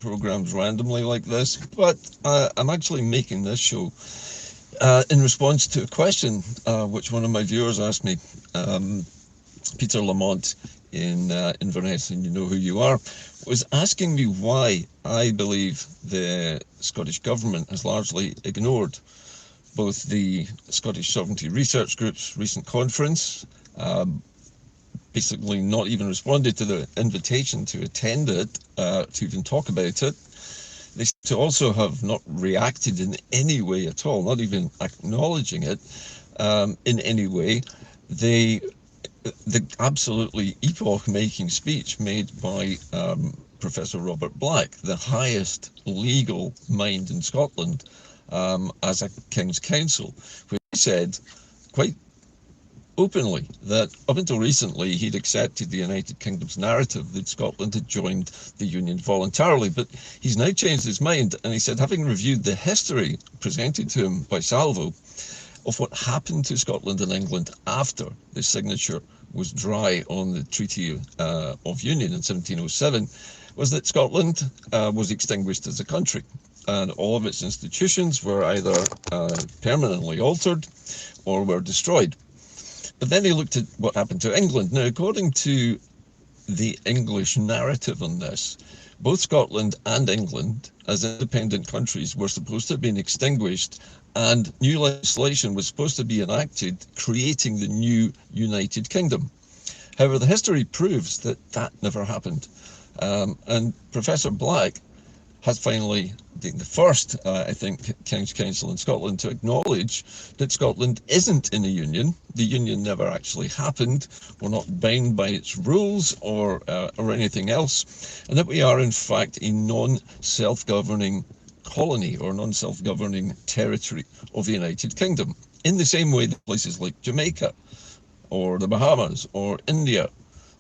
programs randomly like this, but I'm actually making this show in response to a question which one of my viewers asked me. Peter Lamont in Inverness, and you know who you are, was asking me why I believe the Scottish Government has largely ignored both the Scottish Sovereignty Research Group's recent conference, basically not even responded to the invitation to attend it, to even talk about it. They seem to also have not reacted in any way at all, not even acknowledging it in any way. The absolutely epoch-making speech made by Professor Robert Black, the highest legal mind in Scotland, as a King's Counsel, where he said quite openly that up until recently he'd accepted the United Kingdom's narrative that Scotland had joined the Union voluntarily, but he's now changed his mind, and he said, having reviewed the history presented to him by Salvo of what happened to Scotland and England after the signature was dry on the Treaty of Union in 1707, was that Scotland was extinguished as a country, and all of its institutions were either permanently altered or were destroyed. But then he looked at what happened to England. Now, according to the English narrative on this, both Scotland and England, as independent countries, were supposed to have been extinguished, and new legislation was supposed to be enacted, creating the new United Kingdom. However, the history proves that that never happened. And Professor Black has finally been the first, I think, King's Counsel in Scotland to acknowledge that Scotland isn't in a union. The union never actually happened. We're not bound by its rules or anything else, and that we are in fact a non-self-governing colony or non-self-governing territory of the United Kingdom, in the same way that places like Jamaica or the Bahamas or India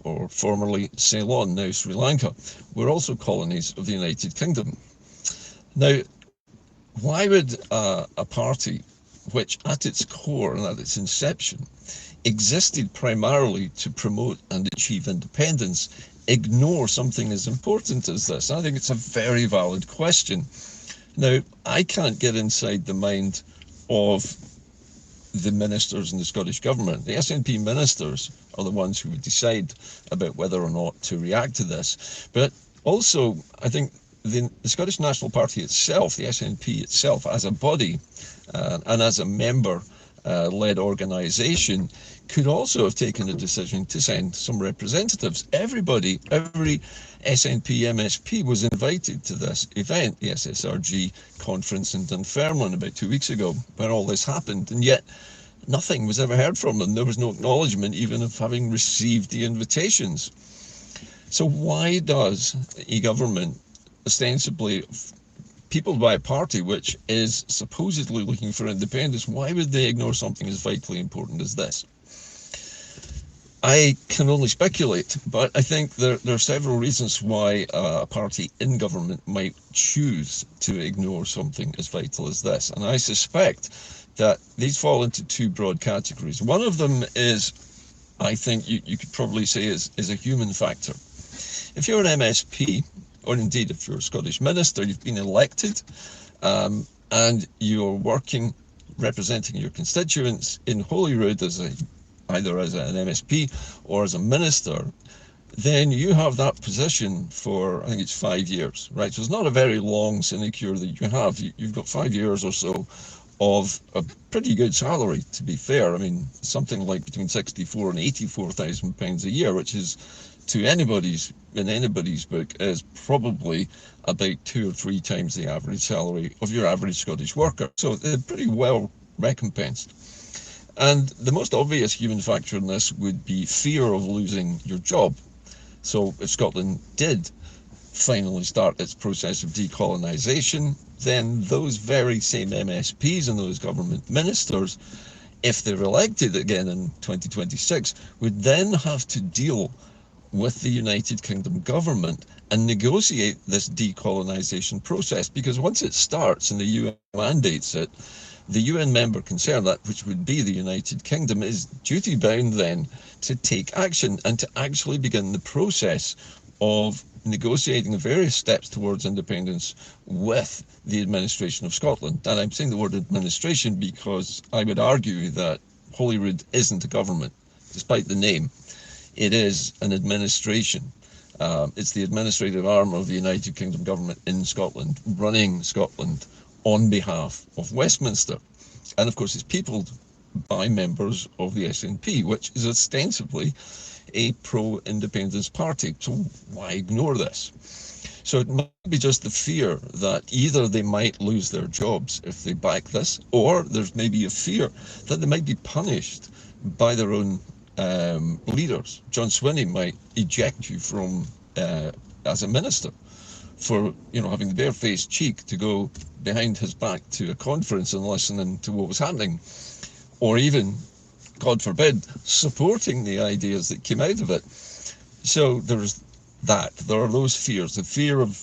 or formerly Ceylon, now Sri Lanka, were also colonies of the United Kingdom. Now, why would a party which at its core and at its inception existed primarily to promote and achieve independence ignore something as important as this? I think it's a very valid question. Now, I can't get inside the mind of the ministers in the Scottish Government. The SNP ministers are the ones who would decide about whether or not to react to this. But also, I think the Scottish National Party itself, the SNP itself, as a body and as a member-led organisation, could also have taken a decision to send some representatives. Every SNP MSP was invited to this event, the SSRG conference in Dunfermline about 2 weeks ago, where all this happened, and yet nothing was ever heard from them. There was no acknowledgement even of having received the invitations. So why does a government, ostensibly peopled by a party which is supposedly looking for independence, why would they ignore something as vitally important as this? I can only speculate, but I think there are several reasons why a party in government might choose to ignore something as vital as this. And I suspect that these fall into two broad categories. One of them is, I think you could probably say, is a human factor. If you're an MSP, or indeed if you're a Scottish minister, you've been elected, and you're working, representing your constituents in Holyrood either as an MSP or as a minister, then you have that position for, I think it's 5 years, right? So it's not a very long sinecure that you have. You've got 5 years or so of a pretty good salary, to be fair. I mean, something like between 64 and 84,000 pounds a year, which is, in anybody's book, is probably about 2 or 3 times the average salary of your average Scottish worker. So they're pretty well recompensed. And the most obvious human factor in this would be fear of losing your job. So if Scotland did finally start its process of decolonisation, then those very same MSPs and those government ministers, if they're elected again in 2026, would then have to deal with the United Kingdom government and negotiate this decolonisation process, because once it starts and the UN mandates it, the UN member concerned, that which would be the United Kingdom, is duty bound then to take action and to actually begin the process of negotiating the various steps towards independence with the administration of Scotland. And I'm saying the word administration because I would argue that Holyrood isn't a government, despite the name. It is an administration. It's the administrative arm of the United Kingdom government in Scotland, running Scotland on behalf of Westminster. And of course, it's peopled by members of the SNP, which is ostensibly a pro-independence party. So why ignore this? So it might be just the fear that either they might lose their jobs if they back this, or there's maybe a fear that they might be punished by their own leaders. John Swinney might eject you from as a minister for having the barefaced cheek to go behind his back to a conference and listening to what was happening, or even, God forbid, supporting the ideas that came out of it. So there's that. There are those fears, the fear of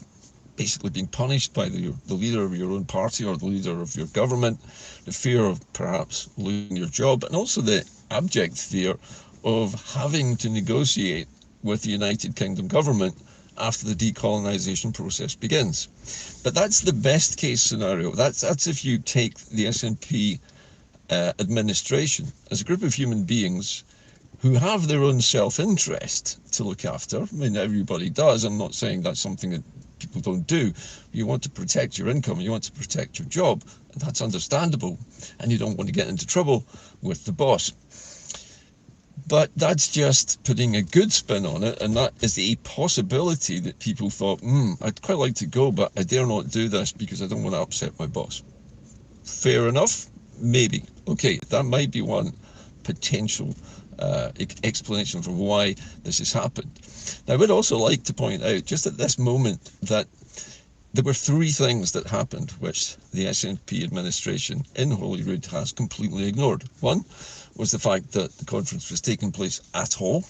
basically being punished by the leader of your own party or the leader of your government, the fear of perhaps losing your job, and also the abject fear of having to negotiate with the United Kingdom government after the decolonization process begins. But that's the best case scenario. That's if you take the SNP administration as a group of human beings who have their own self-interest to look after. I mean, everybody does. I'm not saying that's something that people don't do. You want to protect your income, you want to protect your job, and that's understandable. And you don't want to get into trouble with the boss. But that's just putting a good spin on it, and that is a possibility that people thought, I'd quite like to go, but I dare not do this because I don't want to upset my boss. Fair enough? Maybe. Okay, that might be one potential explanation for why this has happened. Now, I would also like to point out, just at this moment, that there were three things that happened which the SNP administration in Holyrood has completely ignored. One was the fact that the conference was taking place at all.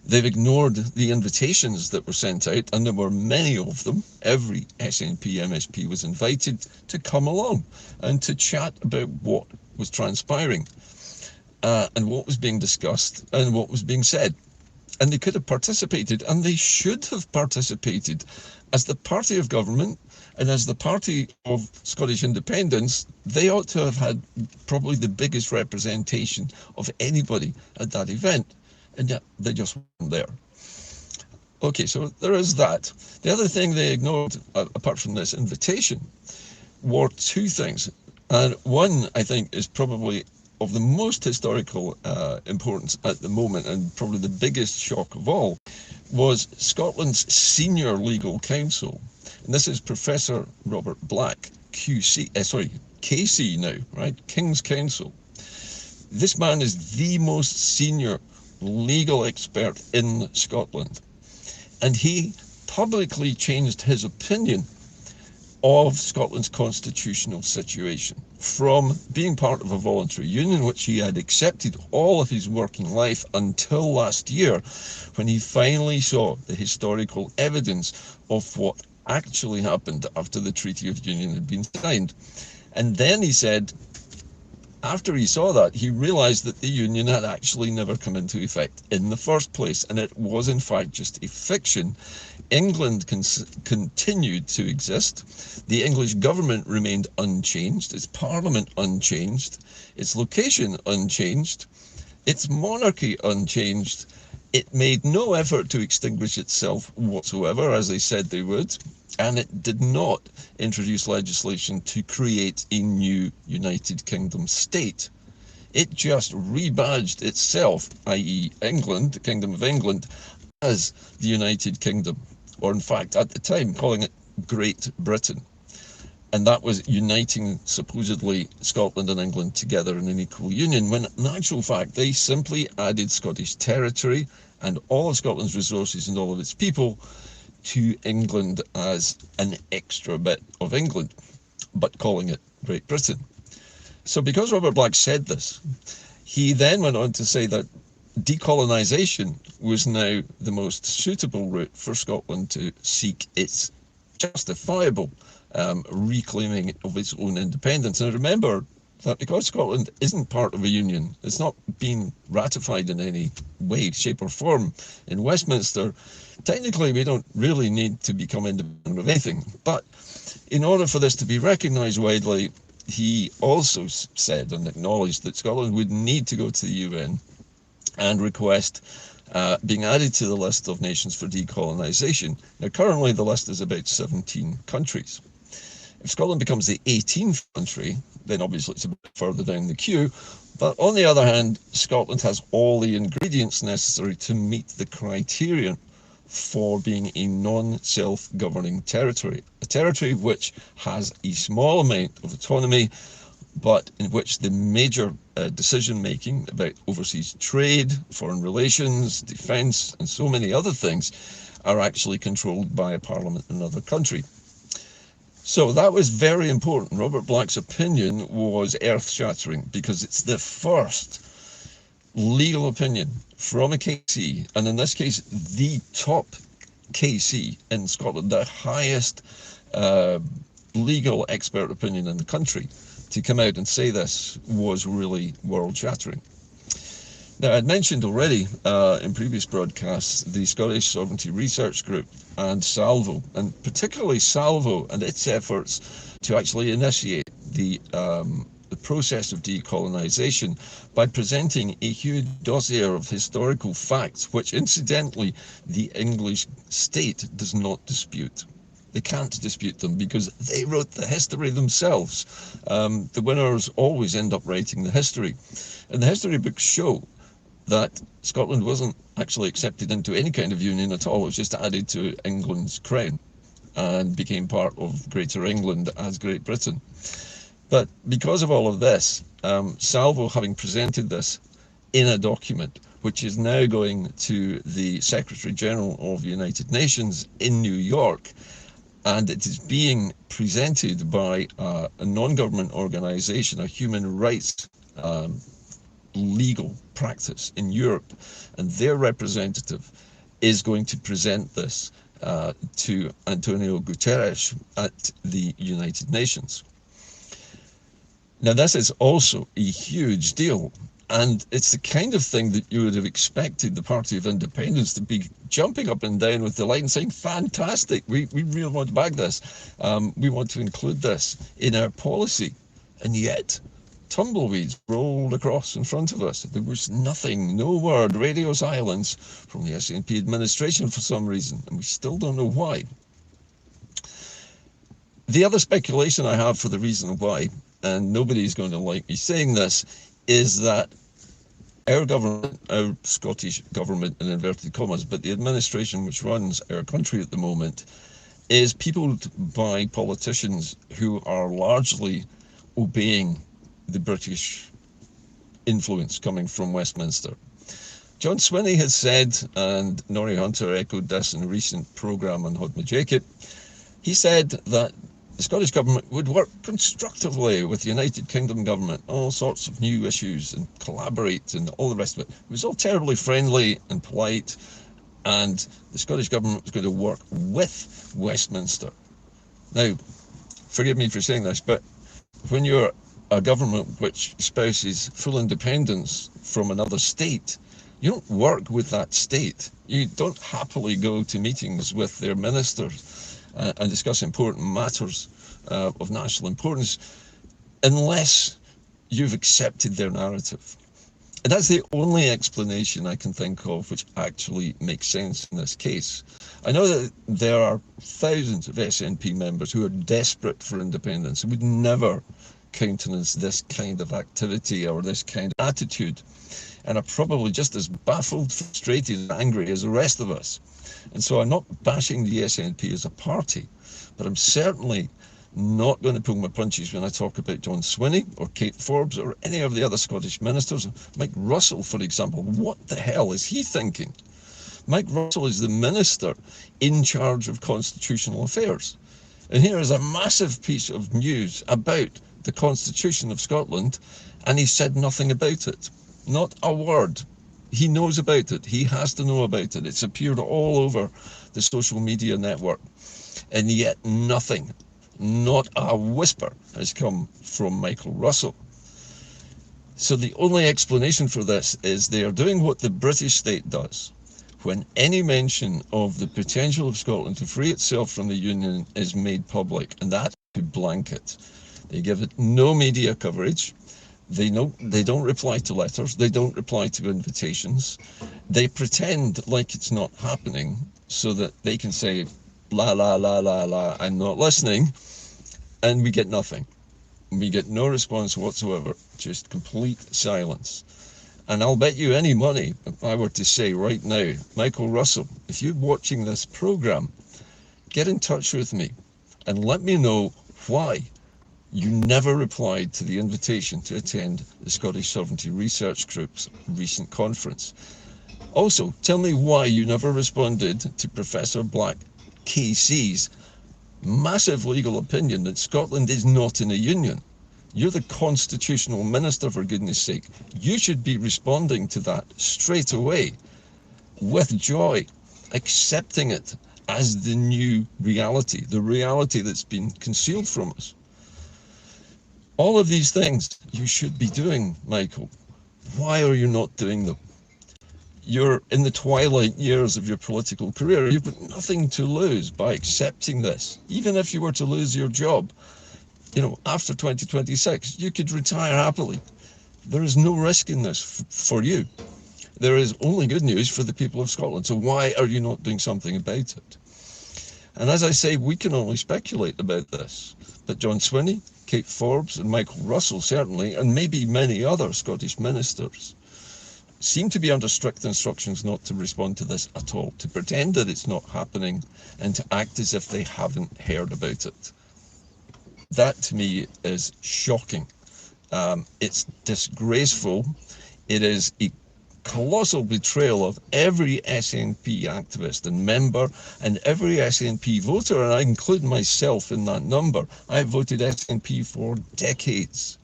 They've ignored the invitations that were sent out, and there were many of them. Every SNP MSP was invited to come along and to chat about what was transpiring and what was being discussed and what was being said. And they could have participated, and they should have participated. As the party of government and as the party of Scottish independence, they ought to have had probably the biggest representation of anybody at that event, and yet they just weren't there. Okay, so there is that. The other thing they ignored, apart from this invitation, were two things. And one, I think, is probably of the most historical importance at the moment, and probably the biggest shock of all, was Scotland's senior legal counsel. And this is Professor Robert Black, KC now, right? King's Counsel. This man is the most senior legal expert in Scotland. And he publicly changed his opinion of Scotland's constitutional situation from being part of a voluntary union, which he had accepted all of his working life until last year, when he finally saw the historical evidence of what actually happened after the Treaty of Union had been signed. And then he said, after he saw that, he realized that the union had actually never come into effect in the first place, and it was in fact just a fiction. England continued to exist. The English government remained unchanged, its parliament unchanged, its location unchanged, its monarchy unchanged. It made no effort to extinguish itself whatsoever, as they said they would, and it did not introduce legislation to create a new United Kingdom state. It just rebadged itself, i.e. England, the Kingdom of England, as the United Kingdom, or in fact at the time calling it Great Britain. And that was uniting supposedly Scotland and England together in an equal union, when in actual fact they simply added Scottish territory and all of Scotland's resources and all of its people to England as an extra bit of England, but calling it Great Britain. So because Robert Black said this, he then went on to say that decolonization was now the most suitable route for Scotland to seek its justifiable reclaiming of its own independence. And remember, that because Scotland isn't part of a union, it's not been ratified in any way, shape or form in Westminster, technically we don't really need to become independent of anything. But in order for this to be recognised widely, he also said and acknowledged that Scotland would need to go to the UN and request being added to the list of nations for decolonisation. Now, currently the list is about 17 countries. If Scotland becomes the 18th country, then obviously it's a bit further down the queue. But on the other hand, Scotland has all the ingredients necessary to meet the criterion for being a non-self-governing territory. A territory which has a small amount of autonomy, but in which the major decision-making about overseas trade, foreign relations, defence, and so many other things are actually controlled by a parliament in another country. So that was very important. Robert Black's opinion was earth-shattering because it's the first legal opinion from a KC, and in this case, the top KC in Scotland, the highest legal expert opinion in the country, to come out and say this was really world-shattering. Now, I'd mentioned already in previous broadcasts the Scottish Sovereignty Research Group and Salvo, and particularly Salvo and its efforts to actually initiate the process of decolonisation by presenting a huge dossier of historical facts, which incidentally the English state does not dispute. They can't dispute them because they wrote the history themselves. The winners always end up writing the history. And the history books show that Scotland wasn't actually accepted into any kind of union at all. It was just added to England's crown and became part of Greater England as Great Britain. But because of all of this, Salvo, having presented this in a document, which is now going to the Secretary General of the United Nations in New York, and it is being presented by a non-government organisation, a human rights legal practice in Europe, and their representative is going to present this to Antonio Guterres at the United Nations. Now, this is also a huge deal, and it's the kind of thing that you would have expected the Party of Independence to be jumping up and down with delight and saying, fantastic, we really want to back this. We want to include this in our policy. And yet, tumbleweeds rolled across in front of us. There was nothing, no word, radio silence from the SNP administration for some reason, and we still don't know why. The other speculation I have for the reason why, and nobody's going to like me saying this, is that our government, our Scottish government in inverted commas, but the administration which runs our country at the moment, is peopled by politicians who are largely obeying the British influence coming from Westminster. John Swinney has said, and Norrie Hunter echoed this in a recent programme on Hodma Jacob, he said that the Scottish Government would work constructively with the United Kingdom Government, all sorts of new issues, and collaborate and all the rest of it. It was all terribly friendly and polite, and the Scottish Government was going to work with Westminster. Now, forgive me for saying this, but when you're a government which espouses full independence from another state, you don't work with that state. You don't happily go to meetings with their ministers and discuss important matters of national importance unless you've accepted their narrative. And that's the only explanation I can think of which actually makes sense in this case. I know that there are thousands of SNP members who are desperate for independence and would never countenance this kind of activity or this kind of attitude, and are probably just as baffled, frustrated and angry as the rest of us. And so I'm not bashing the SNP as a party, but I'm certainly not going to pull my punches when I talk about John Swinney or Kate Forbes or any of the other Scottish ministers. Mike Russell, for example, what the hell is he thinking? Mike Russell is the minister in charge of constitutional affairs. And here is a massive piece of news about the Constitution of Scotland, and he said nothing about it. Not a word. He knows about it. He has to know about it. It's appeared all over the social media network. And yet nothing, not a whisper, has come from Michael Russell. So the only explanation for this is they are doing what the British state does. When any mention of the potential of Scotland to free itself from the Union is made public, and that to blanket. They give it no media coverage. They don't reply to letters. They don't reply to invitations. They pretend like it's not happening so that they can say, la, la, la, la, la, I'm not listening, and we get nothing. We get no response whatsoever, just complete silence. And I'll bet you any money, if I were to say right now, Michael Russell, if you're watching this program, get in touch with me and let me know why you never replied to the invitation to attend the Scottish Sovereignty Research Group's recent conference. Also, tell me why you never responded to Professor Black KC's massive legal opinion that Scotland is not in a union. You're the constitutional minister, for goodness sake. You should be responding to that straight away with joy, accepting it as the new reality, the reality that's been concealed from us. All of these things you should be doing, Michael. Why are you not doing them? You're in the twilight years of your political career. You've got nothing to lose by accepting this. Even if you were to lose your job, after 2026, you could retire happily. There is no risk in this for you. There is only good news for the people of Scotland. So why are you not doing something about it? And as I say, we can only speculate about this. But John Swinney, Kate Forbes, and Michael Russell certainly, and maybe many other Scottish ministers, seem to be under strict instructions not to respond to this at all, to pretend that it's not happening and to act as if they haven't heard about it. That to me is shocking. It's disgraceful. It is a colossal betrayal of every SNP activist and member and every SNP voter, and I include myself in that number. I voted SNP for decades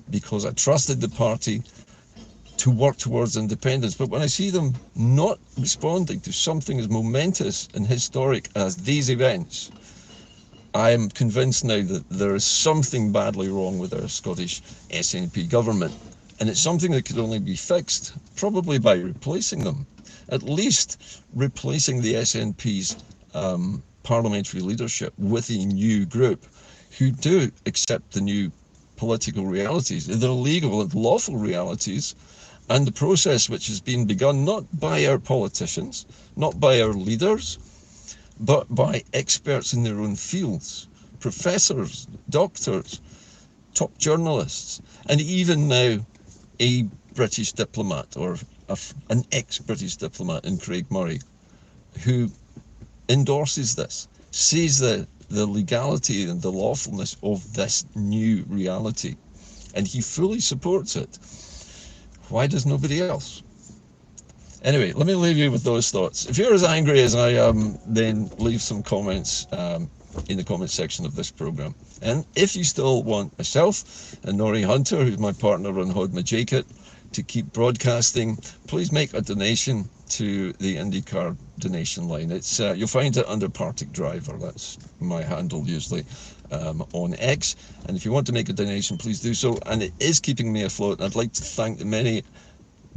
because I trusted the party to work towards independence. But when I see them not responding to something as momentous and historic as these events, I am convinced now that there is something badly wrong with our Scottish SNP government. And it's something that could only be fixed, probably by replacing them. At least replacing the SNP's parliamentary leadership with a new group who do accept the new political realities, the legal and lawful realities, and the process which has been begun not by our politicians, not by our leaders, but by experts in their own fields, professors, doctors, top journalists, and even now a British diplomat or an ex-British diplomat in Craig Murray who endorses this, sees the legality and the lawfulness of this new reality, and he fully supports it. Why does nobody else? Anyway, let me leave you with those thoughts. If you're as angry as I am, then leave some comments in the comment section of this program. And if you still want myself and Norrie Hunter, who's my partner on Hod Majakit, to keep broadcasting, please make a donation to the Inde-Car donation line. It's you'll find it under Partick Driver. That's my handle usually on X. And if you want to make a donation, please do so. And it is keeping me afloat. I'd like to thank the many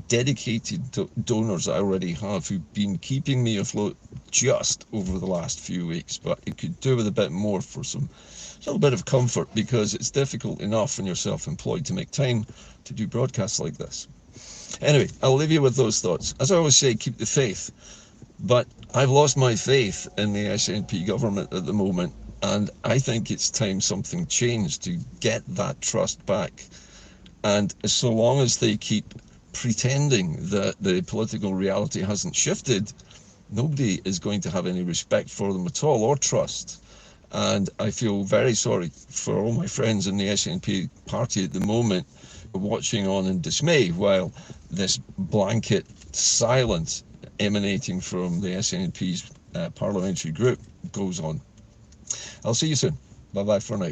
dedicated donors I already have who've been keeping me afloat just over the last few weeks, but it could do with a bit more for some little bit of comfort, because it's difficult enough when you're self-employed to make time to do broadcasts like this. Anyway, I'll leave you with those thoughts. As I always say, keep the faith, but I've lost my faith in the SNP government at the moment, and I think it's time something changed to get that trust back. And so long as they keep pretending that the political reality hasn't shifted, nobody is going to have any respect for them at all, or trust. And I feel very sorry for all my friends in the SNP party at the moment watching on in dismay while this blanket silence emanating from the SNP's parliamentary group goes on. I'll see you soon. Bye bye for now.